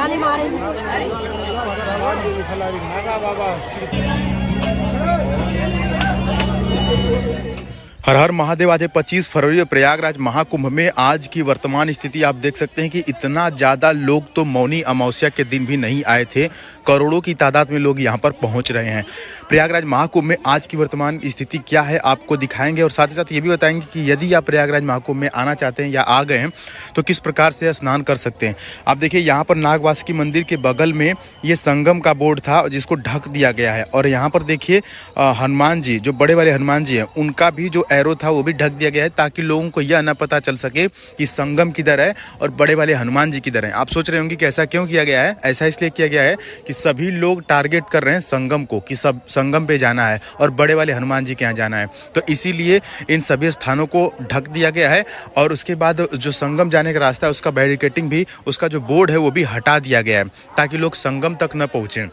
हर हर महादेव। आज 25 फरवरी प्रयागराज महाकुंभ में आज की वर्तमान स्थिति आप देख सकते हैं कि इतना ज़्यादा लोग तो मौनी अमावस्या के दिन भी नहीं आए थे। करोड़ों की तादाद में लोग यहां पर पहुंच रहे हैं। प्रयागराज महाकुंभ में आज की वर्तमान स्थिति क्या है आपको दिखाएंगे और साथ ही साथ ये भी बताएंगे कि यदि आप प्रयागराज महाकुंभ में आना चाहते हैं या आ गए हैं तो किस प्रकार से स्नान कर सकते हैं। आप देखिए यहाँ पर नागवासुकी मंदिर के बगल में ये संगम का बोर्ड था जिसको ढक दिया गया है और यहाँ पर देखिए हनुमान जी, जो बड़े वाले हनुमान जी हैं, उनका भी जो एरो था वो भी ढक दिया गया है ताकि लोगों को यह न पता चल सके कि संगम किधर है और बड़े वाले हनुमान जी किधर हैं। आप सोच रहे होंगे कि ऐसा क्यों किया गया है। ऐसा इसलिए किया गया है कि सभी लोग टारगेट कर रहे हैं संगम को, कि सब संगम पे जाना है और बड़े वाले हनुमान जी के यहाँ जाना है, तो इसीलिए इन सभी स्थानों को ढक दिया गया है। और उसके बाद जो संगम जाने का रास्ता है उसका बैरिकेटिंग भी, उसका जो बोर्ड है वो भी हटा दिया गया है ताकि लोग संगम तक न पहुँचें।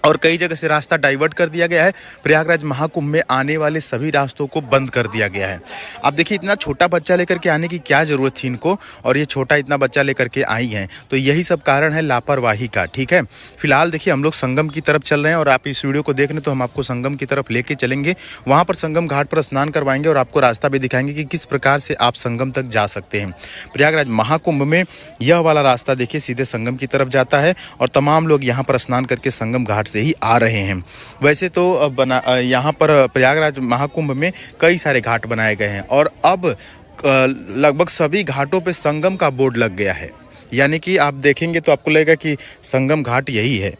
और कई जगह से रास्ता डाइवर्ट कर दिया गया है। प्रयागराज महाकुंभ में आने वाले सभी रास्तों को बंद कर दिया गया है। आप देखिए इतना छोटा बच्चा लेकर के आने की क्या ज़रूरत थी इनको, और ये छोटा इतना बच्चा लेकर के आई हैं, तो यही सब कारण है लापरवाही का। ठीक है, फिलहाल देखिए हम लोग संगम की तरफ चल रहे हैं और आप इस वीडियो को देख रहे हैं तो हम आपको संगम की तरफ लेके चलेंगे। वहाँ पर संगम घाट पर स्नान करवाएंगे और आपको रास्ता भी दिखाएंगे कि किस प्रकार से आप संगम तक जा सकते हैं। प्रयागराज महाकुंभ में यह वाला रास्ता देखिए सीधे संगम की तरफ जाता है और तमाम लोग यहाँ पर स्नान करके संगम घाट से ही आ रहे हैं। वैसे तो यहाँ पर प्रयागराज महाकुंभ में कई सारे घाट बनाए गए हैं और अब लगभग सभी घाटों पे संगम का बोर्ड लग गया है। यानी कि आप देखेंगे तो आपको लगेगा कि संगम घाट यही है।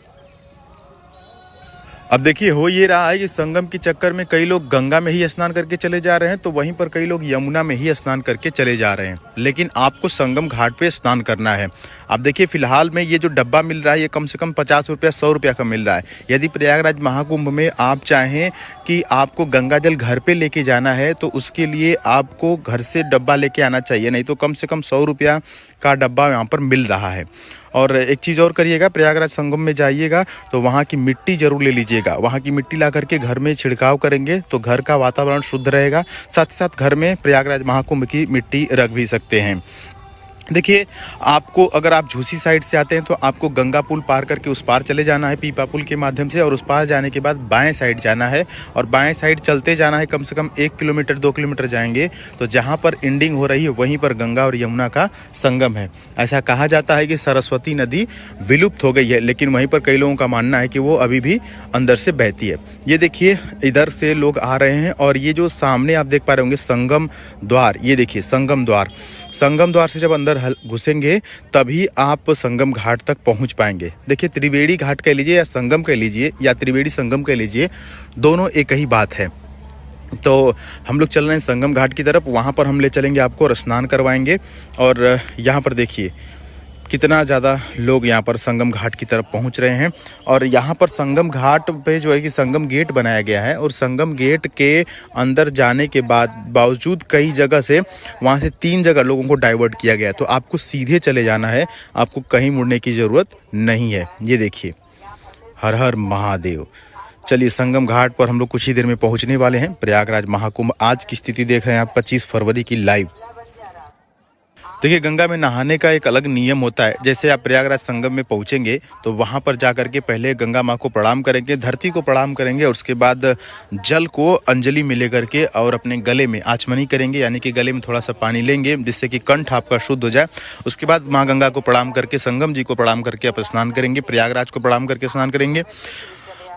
अब देखिए हो ये रहा है कि संगम के चक्कर में कई लोग गंगा में ही स्नान करके चले जा रहे हैं, तो वहीं पर कई लोग यमुना में ही स्नान करके चले जा रहे हैं, लेकिन आपको संगम घाट पे स्नान करना है। अब देखिए फिलहाल में ये जो डब्बा मिल रहा है ये कम से कम 50 रुपया 100 रुपया का मिल रहा है। यदि प्रयागराज महाकुंभ में आप चाहें कि आपको गंगा जल घर पे लेके जाना है तो उसके लिए आपको घर से डब्बा लेके आना चाहिए, नहीं तो कम से कम 100 रुपया का डब्बा यहाँ पर मिल रहा है। और एक चीज़ और करिएगा, प्रयागराज संगम में जाइएगा तो वहाँ की मिट्टी ज़रूर ले लीजिएगा। वहाँ की मिट्टी ला करके घर में छिड़काव करेंगे तो घर का वातावरण शुद्ध रहेगा। साथ ही साथ घर में प्रयागराज महाकुंभ की मिट्टी रख भी सकते हैं। देखिए आपको अगर आप झूसी साइड से आते हैं तो आपको गंगा पुल पार करके उस पार चले जाना है पीपा पुल के माध्यम से, और उस पार जाने के बाद बाएं साइड जाना है और बाएं साइड चलते जाना है। कम से कम 1 किलोमीटर 2 किलोमीटर जाएंगे तो जहां पर एंडिंग हो रही है वहीं पर गंगा और यमुना का संगम है। ऐसा कहा जाता है कि सरस्वती नदी विलुप्त हो गई है, लेकिन वहीं पर कई लोगों का मानना है कि वो अभी भी अंदर से बहती है। ये देखिए इधर से लोग आ रहे हैं और ये जो सामने आप देख पा रहे होंगे संगम द्वार, ये देखिए संगम द्वार। संगम द्वार से जब अंदर घुसेंगे तभी आप संगम घाट तक पहुंच पाएंगे। देखिए त्रिवेणी घाट कह लीजिए या संगम कह लीजिए या त्रिवेणी संगम कह लीजिए, दोनों एक ही बात है। तो हम लोग चल रहे हैं संगम घाट की तरफ, वहां पर हम ले चलेंगे आपको और स्नान करवाएंगे। और यहाँ पर देखिए कितना ज़्यादा लोग यहाँ पर संगम घाट की तरफ पहुँच रहे हैं। और यहाँ पर संगम घाट पे जो है कि संगम गेट बनाया गया है और संगम गेट के अंदर जाने के बावजूद कई जगह से वहाँ से 3 जगह लोगों को डाइवर्ट किया गया है, तो आपको सीधे चले जाना है, आपको कहीं मुड़ने की ज़रूरत नहीं है। ये देखिए हर हर महादेव। चलिए संगम घाट पर हम लोग कुछ ही देर में पहुँचने वाले हैं। प्रयागराज महाकुंभ आज की स्थिति देख रहे हैं आप 25 फरवरी की लाइव। देखिए गंगा में नहाने का एक अलग नियम होता है। जैसे आप प्रयागराज संगम में पहुंचेंगे तो वहां पर जा करके पहले गंगा माँ को प्रणाम करेंगे, धरती को प्रणाम करेंगे और उसके बाद जल को अंजलि में लेकर के और अपने गले में आचमनी करेंगे, यानी कि गले में थोड़ा सा पानी लेंगे जिससे कि कंठ आपका शुद्ध हो जाए। उसके बाद माँ गंगा को प्रणाम करके, संगम जी को प्रणाम करके आप स्नान करेंगे, प्रयागराज को प्रणाम करके स्नान करेंगे।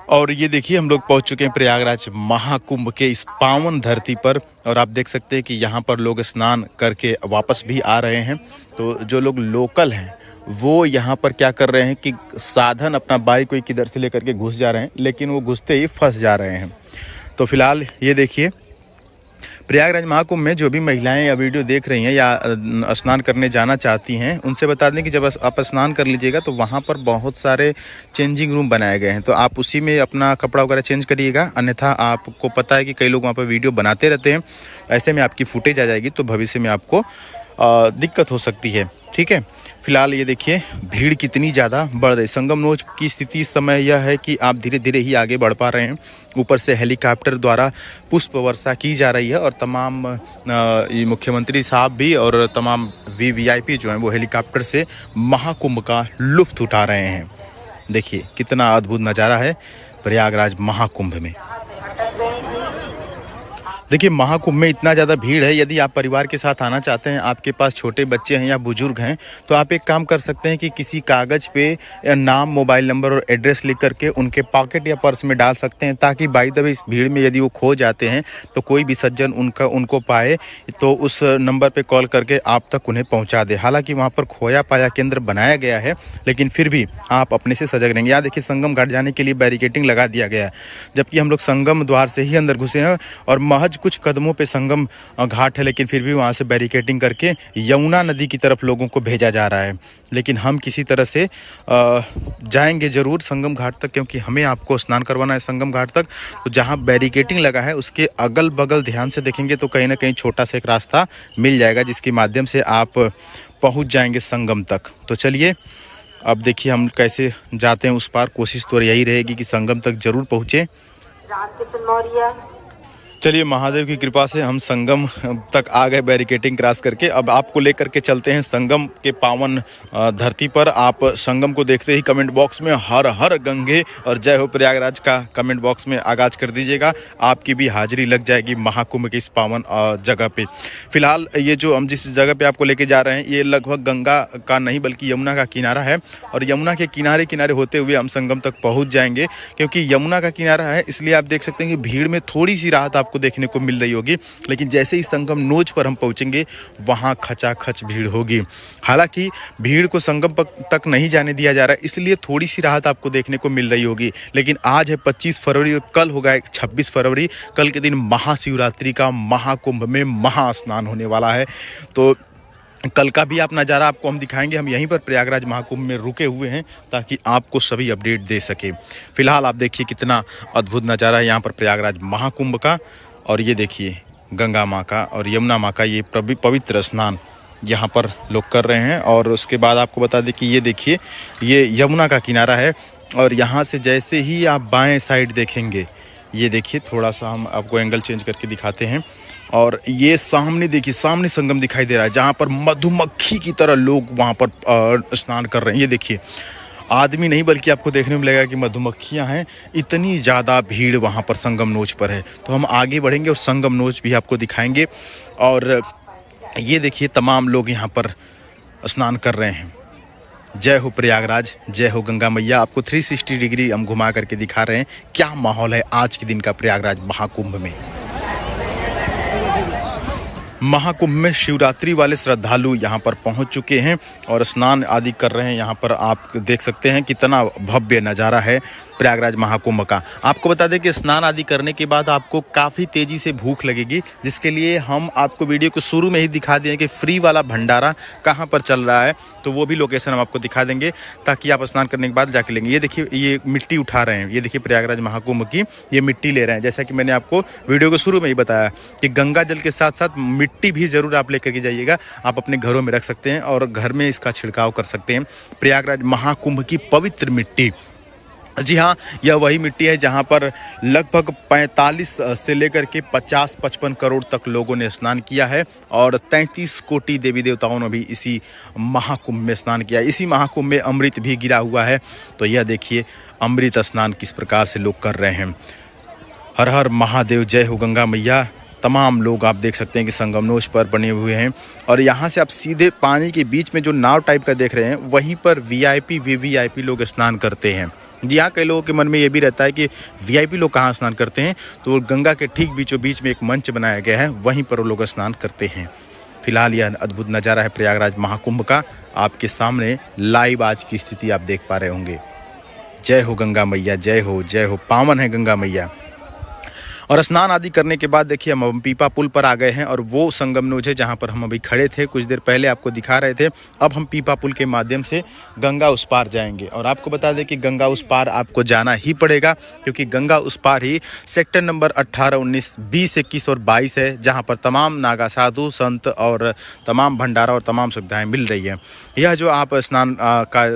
और ये देखिए हम लोग पहुंच चुके हैं प्रयागराज महाकुंभ के इस पावन धरती पर और आप देख सकते हैं कि यहाँ पर लोग स्नान करके वापस भी आ रहे हैं। तो जो लोग लोकल हैं वो यहाँ पर क्या कर रहे हैं कि साधन अपना बाइक कोई किधर से लेकर के घुस जा रहे हैं, लेकिन वो घुसते ही फंस जा रहे हैं। तो फिलहाल ये देखिए प्रयागराज महाकुंभ में जो भी महिलाएं या वीडियो देख रही हैं या स्नान करने जाना चाहती हैं उनसे बता दें कि जब आप स्नान कर लीजिएगा तो वहाँ पर बहुत सारे चेंजिंग रूम बनाए गए हैं, तो आप उसी में अपना कपड़ा वगैरह चेंज करिएगा। अन्यथा आपको पता है कि कई लोग वहाँ पर वीडियो बनाते रहते हैं, ऐसे में आपकी फुटेज आ जाएगी तो भविष्य में आपको दिक्कत हो सकती है। ठीक है, फिलहाल ये देखिए भीड़ कितनी ज़्यादा बढ़ रही। संगम नोच की स्थिति इस समय यह है कि आप धीरे धीरे ही आगे बढ़ पा रहे हैं। ऊपर से हेलीकॉप्टर द्वारा पुष्प वर्षा की जा रही है और तमाम ये मुख्यमंत्री साहब भी और तमाम वीवीआईपी जो हैं वो हेलीकॉप्टर से महाकुंभ का लुत्फ उठा रहे हैं। देखिए कितना अद्भुत नज़ारा है प्रयागराज महाकुंभ में। देखिए महाकुंभ में इतना ज़्यादा भीड़ है, यदि आप परिवार के साथ आना चाहते हैं, आपके पास छोटे बच्चे हैं या बुजुर्ग हैं, तो आप एक काम कर सकते हैं कि किसी कागज़ पे नाम, मोबाइल नंबर और एड्रेस लिख करके उनके पॉकेट या पर्स में डाल सकते हैं, ताकि बाई द वे इस भीड़ में यदि वो खो जाते हैं तो कोई भी सज्जन उनको पाए तो उस नंबर पर कॉल करके आप तक उन्हें पहुँचा दे। हालाँकि वहाँ पर खोया पाया केंद्र बनाया गया है, लेकिन फिर भी आप अपने से सजग रहेंगे। यहाँ देखिए संगम घाट जाने के लिए बैरिकेटिंग लगा दिया गया है, जबकि हम लोग संगम द्वार से ही अंदर घुसे हैं और महज कुछ कदमों पे संगम घाट है, लेकिन फिर भी वहाँ से बैरिकेटिंग करके यमुना नदी की तरफ लोगों को भेजा जा रहा है। लेकिन हम किसी तरह से जाएंगे ज़रूर संगम घाट तक, क्योंकि हमें आपको स्नान करवाना है संगम घाट तक। तो जहाँ बैरिकेटिंग लगा है उसके अगल बगल ध्यान से देखेंगे तो कहीं ना कहीं छोटा सा एक रास्ता मिल जाएगा, जिसके माध्यम से आप पहुँच जाएंगे संगम तक। तो चलिए अब देखिए हम कैसे जाते हैं उस पार। कोशिश तो यही रहेगी कि संगम तक ज़रूर पहुँचें। चलिए महादेव की कृपा से हम संगम तक आ गए बैरिकेटिंग क्रॉस करके। अब आपको लेकर के चलते हैं संगम के पावन धरती पर। आप संगम को देखते ही कमेंट बॉक्स में हर हर गंगे और जय हो प्रयागराज का कमेंट बॉक्स में आगाज कर दीजिएगा। आपकी भी हाजिरी लग जाएगी महाकुंभ की इस पावन जगह पे। फिलहाल ये जो हम जिस जगह पे आपको लेके जा रहे हैं ये लगभग गंगा का नहीं बल्कि यमुना का किनारा है, और यमुना के किनारे किनारे होते हुए हम संगम तक पहुँच जाएंगे। क्योंकि यमुना का किनारा है इसलिए आप देख सकते हैं कि भीड़ में थोड़ी सी राहत आपको देखने को मिल रही होगी, लेकिन जैसे ही संगम नोच पर हम पहुंचेंगे वहां खचाखच भीड़ होगी। हालांकि भीड़ को संगम तक नहीं जाने दिया जा रहा है, इसलिए थोड़ी सी राहत आपको देखने को मिल रही होगी। लेकिन आज है 25 फरवरी और कल होगा 26 फरवरी। कल के दिन महाशिवरात्रि का महाकुंभ में महास्नान होने वाला है। तो कल का भी आप नज़ारा आपको हम दिखाएंगे। हम यहीं पर प्रयागराज महाकुंभ में रुके हुए हैं ताकि आपको सभी अपडेट दे सके। फिलहाल आप देखिए कितना अद्भुत नज़ारा है यहाँ पर प्रयागराज महाकुंभ का। और ये देखिए गंगा माँ का और यमुना माँ का ये पवित्र स्नान यहाँ पर लोग कर रहे हैं। और उसके बाद आपको बता दें कि ये देखिए ये यमुना का किनारा है, और यहाँ से जैसे ही आप बाएं साइड देखेंगे, ये देखिए थोड़ा सा हम आपको एंगल चेंज करके दिखाते हैं, और ये सामने देखिए सामने संगम दिखाई दे रहा है जहाँ पर मधुमक्खी की तरह लोग वहाँ पर स्नान कर रहे हैं। ये देखिए आदमी नहीं बल्कि आपको देखने में लगेगा कि मधुमक्खियाँ हैं, इतनी ज़्यादा भीड़ वहाँ पर संगम नोच पर है। तो हम आगे बढ़ेंगे और संगम नोच भी आपको दिखाएंगे। और ये देखिए तमाम लोग यहाँ पर स्नान कर रहे हैं। जय हो प्रयागराज, जय हो गंगा मैया। आपको 360 डिग्री हम घुमा करके दिखा रहे हैं क्या माहौल है आज के दिन का प्रयागराज महाकुंभ में। महाकुंभ में शिवरात्रि वाले श्रद्धालु यहाँ पर पहुँच चुके हैं और स्नान आदि कर रहे हैं। यहाँ पर आप देख सकते हैं कितना भव्य नज़ारा है प्रयागराज महाकुंभ का। आपको बता दें कि स्नान आदि करने के बाद आपको काफ़ी तेज़ी से भूख लगेगी, जिसके लिए हम आपको वीडियो को शुरू में ही दिखा दिए कि फ्री वाला भंडारा कहाँ पर चल रहा है। तो वो भी लोकेशन हम आपको दिखा देंगे ताकि आप स्नान करने के बाद जाके लेंगे। ये देखिए ये मिट्टी उठा रहे हैं, ये देखिए प्रयागराज महाकुंभ की ये मिट्टी ले रहे हैं। जैसा कि मैंने आपको वीडियो को शुरू में ही बताया कि गंगा जल के साथ साथ मिट्टी भी ज़रूर आप लेकर के जाइएगा। आप अपने घरों में रख सकते हैं और घर में इसका छिड़काव कर सकते हैं। प्रयागराज महाकुंभ की पवित्र मिट्टी, जी हाँ, यह वही मिट्टी है जहाँ पर लगभग 45 से लेकर के 50-55 करोड़ तक लोगों ने स्नान किया है और 33 कोटि देवी देवताओं ने भी इसी महाकुंभ में स्नान किया। इसी महाकुंभ में अमृत भी गिरा हुआ है। तो यह देखिए अमृत स्नान किस प्रकार से लोग कर रहे हैं। हर हर महादेव, जय हो गंगा मैया। तमाम लोग आप देख सकते हैं कि संगमनोच पर बने हुए हैं और यहाँ से आप सीधे पानी के बीच में जो नाव टाइप का देख रहे हैं वहीं पर वीआईपी वीवीआईपी लोग स्नान करते हैं। जी हाँ, कई लोगों के मन में ये भी रहता है कि वीआईपी लोग कहाँ स्नान करते हैं, तो गंगा के ठीक बीचों बीच में एक मंच बनाया गया है, वहीं पर वो लोग स्नान करते हैं। फिलहाल यह अद्भुत नज़ारा है प्रयागराज महाकुंभ का आपके सामने लाइव आज की स्थिति आप देख पा रहे होंगे। जय हो गंगा मैया, जय हो, जय हो। पावन है गंगा मैया। और स्नान आदि करने के बाद देखिए हम पीपा पुल पर आ गए हैं और वो संगम नोज है जहाँ पर हम अभी खड़े थे, कुछ देर पहले आपको दिखा रहे थे। अब हम पीपा पुल के माध्यम से गंगा उस पार जाएंगे और आपको बता दें कि गंगा उस पार आपको जाना ही पड़ेगा, क्योंकि गंगा उस पार ही सेक्टर नंबर 18, 19, 20, 21 और 22 है, जहाँ पर तमाम नागा साधु संत और तमाम भंडारा और तमाम सुविधाएँ मिल रही हैं। यह जो आप स्नान का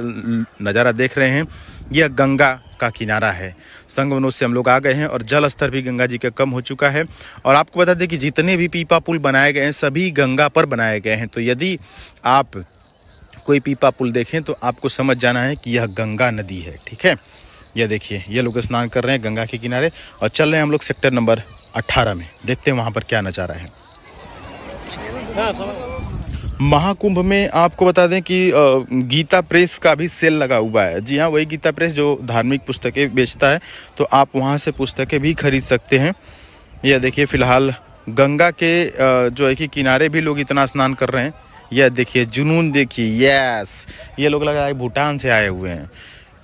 नज़ारा देख रहे हैं, यह गंगा का किनारा है। संगम नोज से हम लोग आ गए हैं और जल स्तर भी गंगा जी का कम हो चुका है। और आपको बता दें कि जितने भी पीपा पुल बनाए गए हैं सभी गंगा पर बनाए गए हैं। तो यदि आप कोई पीपा पुल देखें तो आपको समझ जाना है कि यह गंगा नदी है। ठीक है, यह देखिए ये लोग स्नान कर रहे हैं गंगा के किनारे और चल रहे हैं हम लोग सेक्टर नंबर 18 में। देखते हैं वहाँ पर क्या नज़ारा है। महाकुंभ में आपको बता दें कि गीता प्रेस का भी सेल लगा हुआ है। जी हाँ, वही गीता प्रेस जो धार्मिक पुस्तकें बेचता है, तो आप वहाँ से पुस्तकें भी खरीद सकते हैं। यह देखिए फ़िलहाल गंगा के जो है कि किनारे भी लोग इतना स्नान कर रहे हैं। यह देखिए जुनून देखिए, यस, ये लोग लग रहा है भूटान से आए हुए हैं,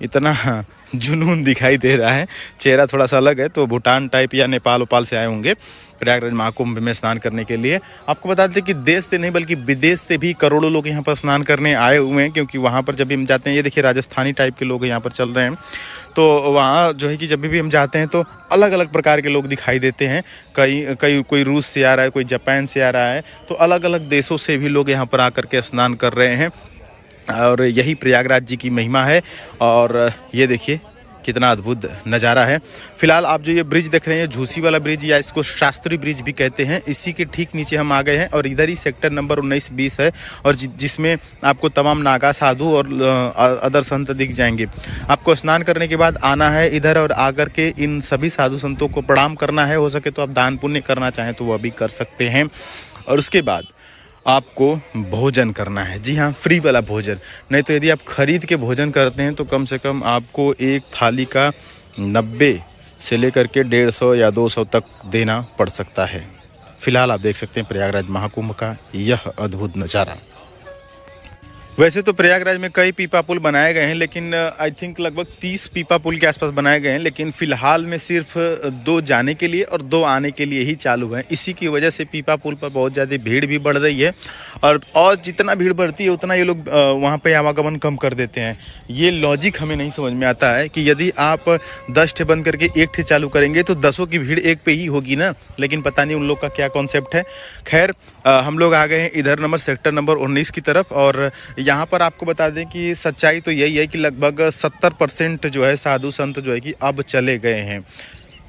इतना जुनून दिखाई दे रहा है। चेहरा थोड़ा सा अलग है, तो भूटान टाइप या नेपाल उपाल से आए होंगे प्रयागराज महाकुंभ में स्नान करने के लिए। आपको बता दें कि देश से नहीं बल्कि विदेश से भी करोड़ों लोग यहाँ पर स्नान करने आए हुए हैं, क्योंकि वहाँ पर जब भी हम जाते हैं, ये देखिए राजस्थानी टाइप के लोग यहाँ पर चल रहे हैं, तो वहाँ जो है कि जब भी हम जाते हैं तो अलग अलग प्रकार के लोग दिखाई देते हैं। कोई रूस से आ रहा है, कोई जापान से आ रहा है, तो अलग अलग देशों से भी लोग यहाँ पर आकर के स्नान कर रहे हैं और यही प्रयागराज जी की महिमा है। और ये देखिए कितना अद्भुत नज़ारा है। फिलहाल आप जो ये ब्रिज देख रहे हैं, झूसी वाला ब्रिज या इसको शास्त्री ब्रिज भी कहते हैं, इसी के ठीक नीचे हम आ गए हैं और इधर ही सेक्टर नंबर 19, 20 है और जिसमें आपको तमाम नागा साधु और अदर संत दिख जाएंगे। आपको स्नान करने के बाद आना है इधर और आकर के इन सभी साधु संतों को प्रणाम करना है। हो सके तो आप दान पुण्य करना चाहें तो वह भी कर सकते हैं और उसके बाद आपको भोजन करना है। जी हाँ, फ्री वाला भोजन। नहीं तो यदि आप खरीद के भोजन करते हैं तो कम से कम आपको एक थाली का 90 से लेकर के 150 या 200 तक देना पड़ सकता है। फिलहाल आप देख सकते हैं प्रयागराज महाकुंभ का यह अद्भुत नज़ारा। वैसे तो प्रयागराज में कई पीपा पुल बनाए गए हैं, लेकिन आई थिंक लगभग 30 पीपा पुल के आसपास बनाए गए हैं, लेकिन फ़िलहाल में सिर्फ 2 जाने के लिए और 2 आने के लिए ही चालू हैं। इसी की वजह से पीपा पुल पर बहुत ज़्यादा भीड़ भी बढ़ रही है और जितना भीड़ बढ़ती है उतना ये लोग वहाँ पे आवागमन कम कर देते हैं। ये लॉजिक हमें नहीं समझ में आता है कि यदि आप 10 ठे बंद करके 1 ठे चालू करेंगे तो 10 की भीड़ एक पे ही होगी ना, लेकिन पता नहीं उन लोग का क्या कॉन्सेप्ट है। खैर, हम लोग आ गए हैं इधर सेक्टर नंबर 19 की तरफ और यहाँ पर आपको बता दें कि सच्चाई तो यही है कि लगभग 70% जो है साधु संत जो है कि अब चले गए हैं।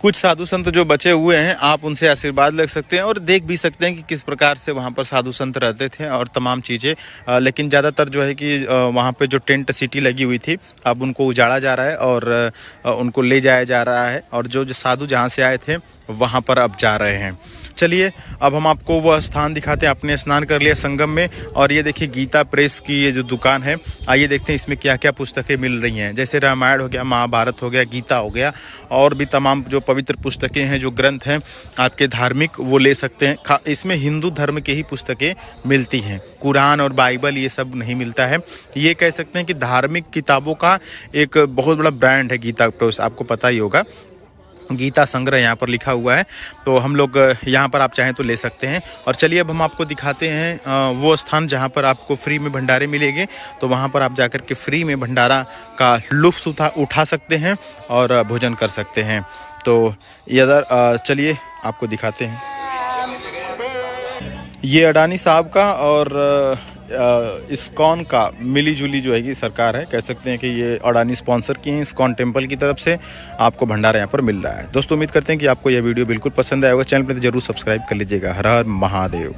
कुछ साधु संत जो बचे हुए हैं आप उनसे आशीर्वाद ले सकते हैं और देख भी सकते हैं कि किस प्रकार से वहाँ पर साधु संत रहते थे और तमाम चीज़ें। लेकिन ज़्यादातर जो है कि वहाँ पे जो टेंट सिटी लगी हुई थी अब उनको उजाड़ा जा रहा है और उनको ले जाया जा रहा है और जो साधु जहाँ से आए थे वहाँ पर अब जा रहे हैं। चलिए अब हम आपको वह स्थान दिखाते हैं। आपने स्नान कर लिया संगम में और ये देखिए गीता प्रेस की ये जो दुकान है, आइए देखते हैं इसमें क्या क्या पुस्तकें मिल रही हैं। जैसे रामायण हो गया, महाभारत हो गया, गीता हो गया और भी तमाम जो पवित्र पुस्तकें हैं, जो ग्रंथ हैं आपके धार्मिक, वो ले सकते हैं। इसमें हिंदू धर्म के ही पुस्तकें मिलती हैं, कुरान और बाइबल ये सब नहीं मिलता है। ये कह सकते हैं कि धार्मिक किताबों का एक बहुत बड़ा ब्रांड है गीता प्रेस, आपको पता ही होगा। गीता संग्रह यहाँ पर लिखा हुआ है, तो हम लोग यहाँ पर आप चाहें तो ले सकते हैं। और चलिए अब हम आपको दिखाते हैं वो स्थान जहाँ पर आपको फ्री में भंडारे मिलेंगे, तो वहाँ पर आप जाकर के फ्री में भंडारा का लुत्फ़ उठा सकते हैं और भोजन कर सकते हैं। तो इधर चलिए आपको दिखाते हैं। ये अडानी साहब का और इस्कॉन का मिली जुली जो है कि सरकार है, कह सकते हैं कि ये अडानी स्पॉन्सर किए हैं। इस्कॉन टेम्पल की तरफ से आपको भंडारा यहाँ पर मिल रहा है। दोस्तों उम्मीद करते हैं कि आपको यह वीडियो बिल्कुल पसंद आएगा। चैनल पर जरूर सब्सक्राइब कर लीजिएगा। हर हर महादेव।